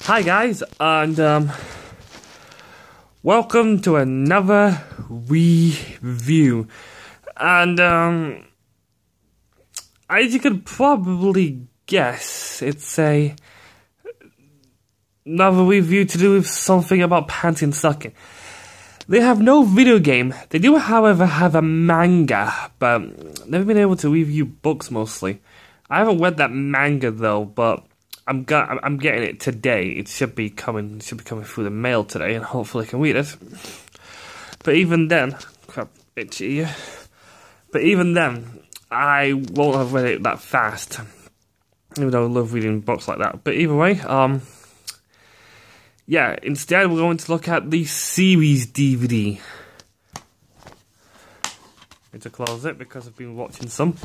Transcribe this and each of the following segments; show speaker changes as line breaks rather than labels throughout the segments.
Hi guys, and welcome to another review. And as you could probably guess, it's another review to do with something about Panty and sucking. They have no video game. They do, however, have a manga, but never been able to review books mostly. I haven't read that manga though, but I'm getting it today. It should be coming through the mail today, and hopefully I can read it. But even then, crap, itchy. But even then, I won't have read it that fast, even though I love reading books like that. But either way, yeah. Instead, we're going to look at the series DVD. Need to close it because I've been watching some.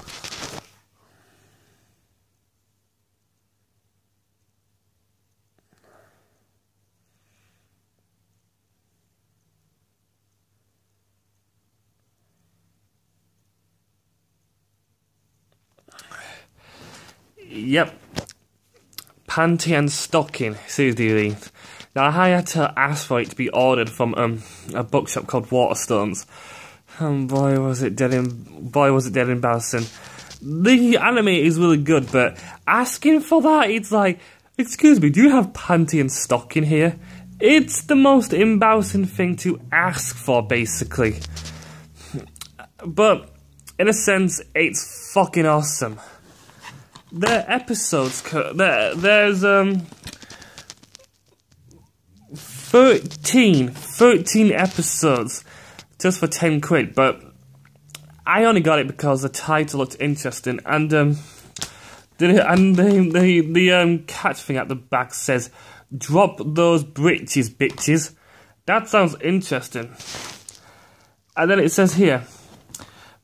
Yep, Panty and Stocking series DVD. Now I had to ask for it to be ordered from a bookshop called Waterstones. And boy was it dead embarrassing. The anime is really good, but asking for that, it's like, excuse me, do you have Panty and Stocking here? It's the most embarrassing thing to ask for, basically. But in a sense, it's fucking awesome. The episodes, there's 13 episodes just for 10 quid, but I only got it because the title looked interesting, and the catch thing at the back says, "Drop those britches, bitches." That sounds interesting. And then it says here,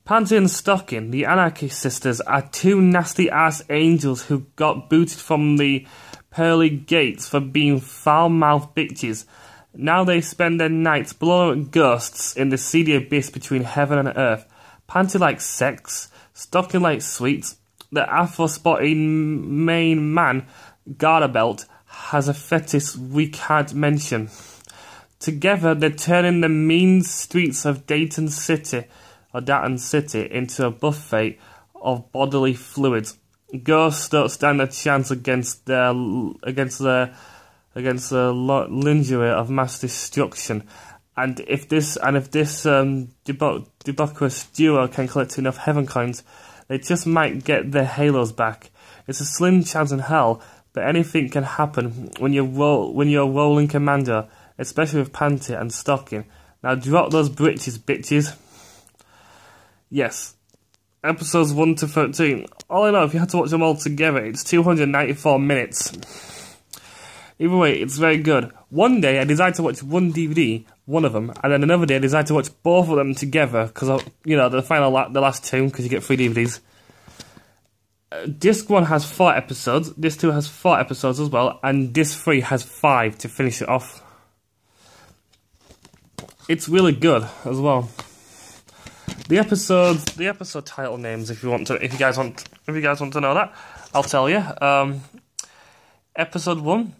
Panty and Stocking, the Anarchy Sisters, are two nasty-ass angels who got booted from the pearly gates for being foul-mouthed bitches. Now they spend their nights blowing ghosts in the seedy abyss between heaven and earth. Panty likes sex, Stocking likes sweets. The afro-spotting main man, Garterbelt, has a fetish we can't mention. Together, they're turning the mean streets of Dayton City into a buffet of bodily fluids. Ghosts don't stand a chance against the lingerie of mass destruction. And if this debaucherous duo can collect enough heaven coins, they just might get their halos back. It's a slim chance in hell, but anything can happen when you're rolling commando, especially with Panty and Stocking. Now drop those britches, bitches. Yes, episodes 1 to 13. All I know, if you had to watch them all together, it's 294 minutes. Either way, it's very good. One day, I decided to watch one DVD, one of them, and then another day, I decided to watch both of them together, because, the last two, because you get 3 DVDs. Disc 1 has 4 episodes, Disc 2 has 4 episodes as well, and Disc 3 has 5 to finish it off. It's really good, as well. The episode title names, if you guys want to know that, I'll tell you. Episode 1,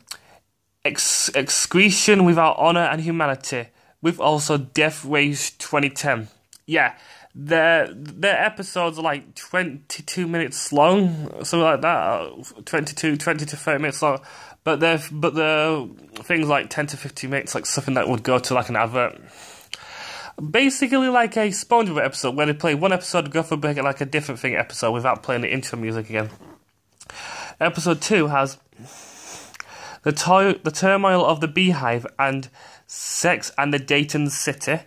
Excretion Without Honor and Humanity, with also Death Race 2010. Yeah, their episodes are like 22 minutes long, something like that, 20 to 30 minutes long. But they're things like 10 to 15 minutes, like something that would go to like an advert. Basically like a SpongeBob episode where they play one episode, go for a break, and like a different thing episode without playing the intro music again. Episode 2 has the turmoil of the Beehive and Sex and the Dayton City.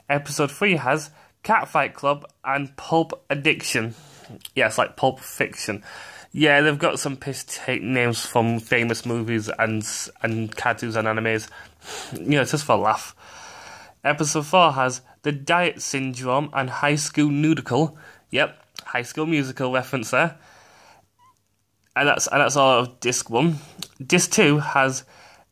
Episode 3 has Catfight Club and Pulp Addiction. Yeah, it's like Pulp Fiction. Yeah, they've got some piss-take names from famous movies and cartoons and animes. It's just for a laugh. Episode 4 has The Diet Syndrome and High School Musical. Yep, High School Musical reference there. And that's all of Disc 1. Disc 2 has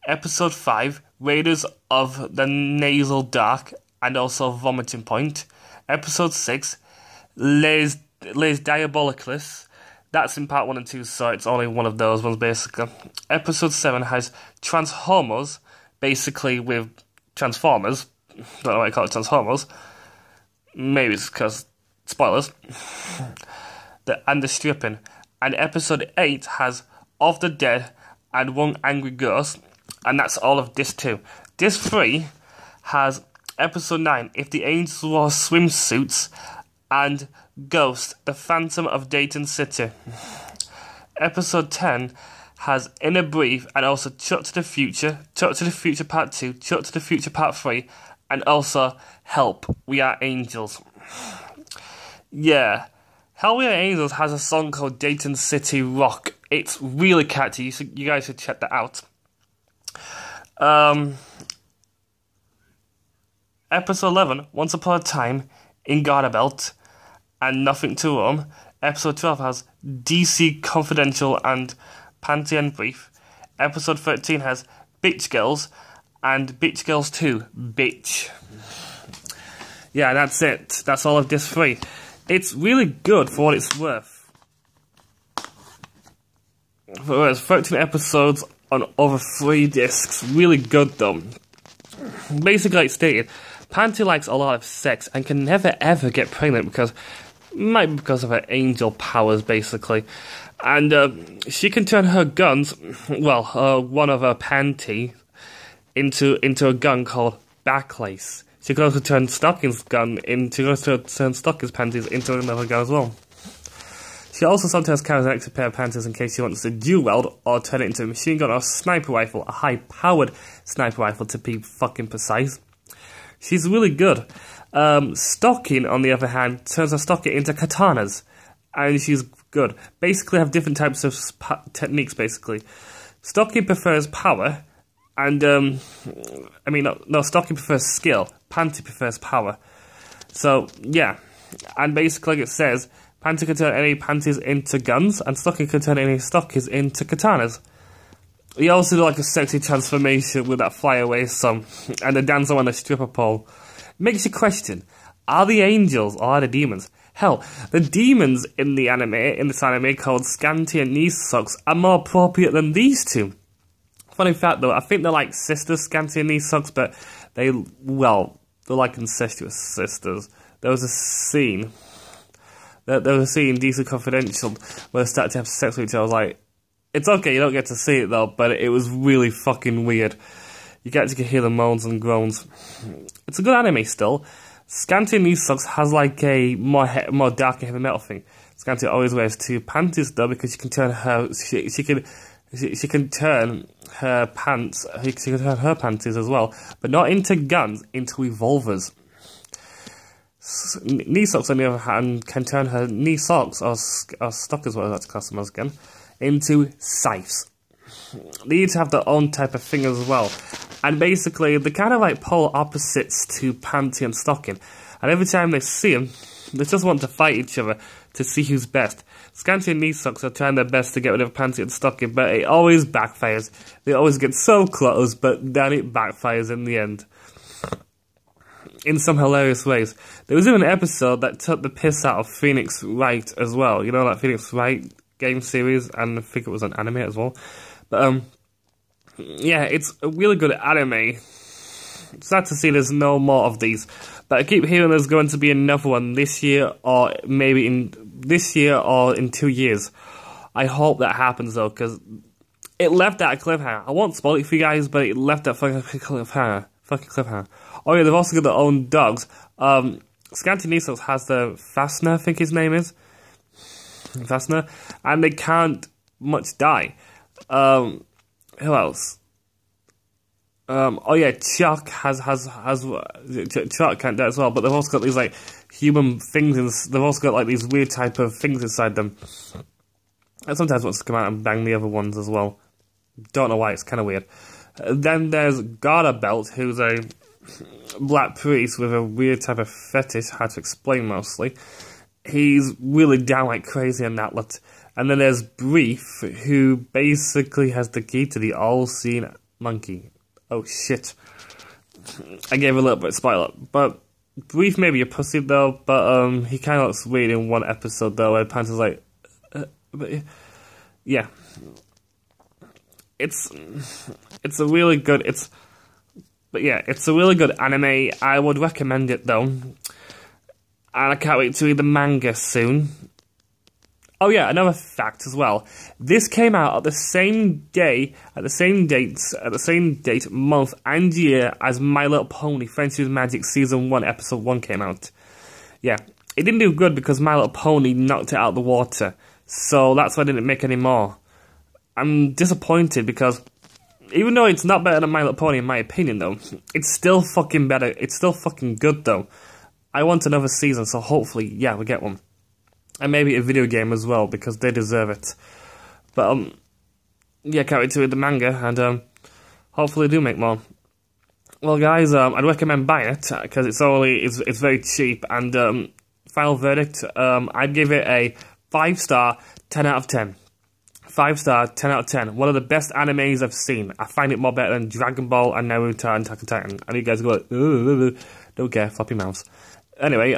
Episode 5, Raiders of the Nasal Dark, and also Vomiting Point. Episode 6, Les Diabolicus. That's in part 1 and 2, so it's only one of those ones, basically. Episode 7 has Transformers, basically with Transformers. Don't know why I call it Transformers. Maybe it's because spoilers. And the stripping. And episode 8 has Of the Dead and One Angry Ghost. And that's all of Disc 2. Disc 3 has episode 9, If the Angels Wore Swimsuits, and Ghost, the Phantom of Dayton City. Episode 10 has In a Brief and also Chuck to the Future Part 2, Chuck to the Future Part 3, and also Help, We Are Angels. Yeah, Help, We Are Angels has a song called Dayton City Rock. It's really catchy, you guys should check that out. Episode 11, Once Upon a Time in Garter Belt and Nothing to Rome. Episode 12 has DC Confidential and Panty and Brief. Episode 13 has Bitch Girls and Bitch Girls 2, Bitch. Yeah, that's it. That's all of Disc 3. It's really good for what it's worth. There's 13 episodes on over 3 discs. Really good though. Basically, like stated, Panty likes a lot of sex and can never ever get pregnant because of her angel powers, basically. And she can turn her guns, one of her Panty, into a gun called Backlace. She can also turn Stocking's panties into another gun as well. She also sometimes carries an extra pair of panties in case she wants to dual weld or turn it into a machine gun or a sniper rifle, a high-powered sniper rifle to be fucking precise. She's really good. Stocking, on the other hand, turns her stocking into katanas, and she's good. Basically, have different types of techniques, basically. Stocking prefers power, and, Stocking prefers skill. Panty prefers power. So, yeah. And basically, like it says, Panty can turn any panties into guns, and Stocking can turn any stockings into katanas. He also did like a sexy transformation with that flyaway song, and the dance on a stripper pole. Makes you question, are the angels or are the demons? Hell, the demons in this anime called Scanty and Knee Socks are more appropriate than these two. Funny fact though, I think they're like sisters, Scanty and Knee Socks, but they're like incestuous sisters. There was a scene in DC Confidential where they started to have sex with each other. I was like, it's okay, you don't get to see it though, but it was really fucking weird. You get to hear the moans and groans. It's a good anime still. Scanty Knee Socks has like a more dark and heavy metal thing. Scanty always wears 2 panties though, because she can turn her panties as well, but not into guns, into revolvers. Knee Socks, on the other hand, can turn her knee socks, or stockers, whatever that's classed them as again, into scythes. They each have their own type of thing as well. And basically, they're kind of like polar opposites to Panty and Stocking. And every time they see them, they just want to fight each other to see who's best. Scanty and Knee Socks are trying their best to get rid of Panty and Stocking, but it always backfires. They always get so close, but then it backfires in the end. In some hilarious ways. There was even an episode that took the piss out of Phoenix Wright as well. You know, that Phoenix Wright game series, and I think it was an anime as well. But, yeah, it's a really good anime. Sad to see there's no more of these. But I keep hearing there's going to be another one this year, or maybe in 2 years. I hope that happens, though, because it left that cliffhanger. I won't spoil it for you guys, but it left that fucking cliffhanger. Oh yeah, they've also got their own dogs. Scanty Knee Socks has the Fastener, I think his name is. Fastener. And they can't much die. Who else? Oh yeah, Chuck Chuck can't die as well, but they've also got these like human things, they've also got like these weird type of things inside them. And sometimes wants to come out and bang the other ones as well. Don't know why, it's kind of weird. Then there's Garter Belt, who's a black priest with a weird type of fetish, hard to explain mostly. He's really down like crazy on that lot. And then there's Brief, who basically has the key to the all-seeing monkey. Oh shit. I gave a little bit of spoiler. But Brief may be a pussy though, but he kind of looks weird in one episode though, where Panty's like, But yeah, it's a really good it's a really good anime. I would recommend it though, and I can't wait to read the manga soon. Oh yeah, another fact as well. This came out at the same day, at the same date, month, and year as My Little Pony: Friendship Magic Season 1, Episode 1 came out. Yeah, it didn't do good because My Little Pony knocked it out of the water, so that's why I didn't make any more. I'm disappointed because even though it's not better than My Little Pony in my opinion though, it's still fucking better. It's still fucking good though. I want another season, so hopefully, yeah, we get one. And maybe a video game as well, because they deserve it. But, yeah, can't wait to read the manga, and, hopefully do make more. Well, guys, I'd recommend buying it, because it's very cheap, and, final verdict, I'd give it a 5-star, 10 out of 10. 5-star, 10 out of 10. One of the best animes I've seen. I find it more better than Dragon Ball and Naruto and Attack on Titan. And you guys go like, don't care, floppy mouths. Anyway,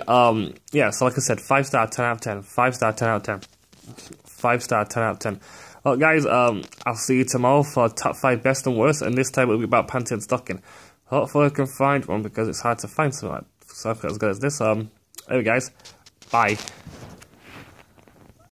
yeah, so like I said, 5-star, 10 out of 10. 5-star, 10 out of 10. 5-star, 10 out of 10. Well, guys, I'll see you tomorrow for top 5 best and worst, and this time it'll be about Panty and stocking. Hopefully I can find one, because it's hard to find something as good as this. Anyway, guys, bye.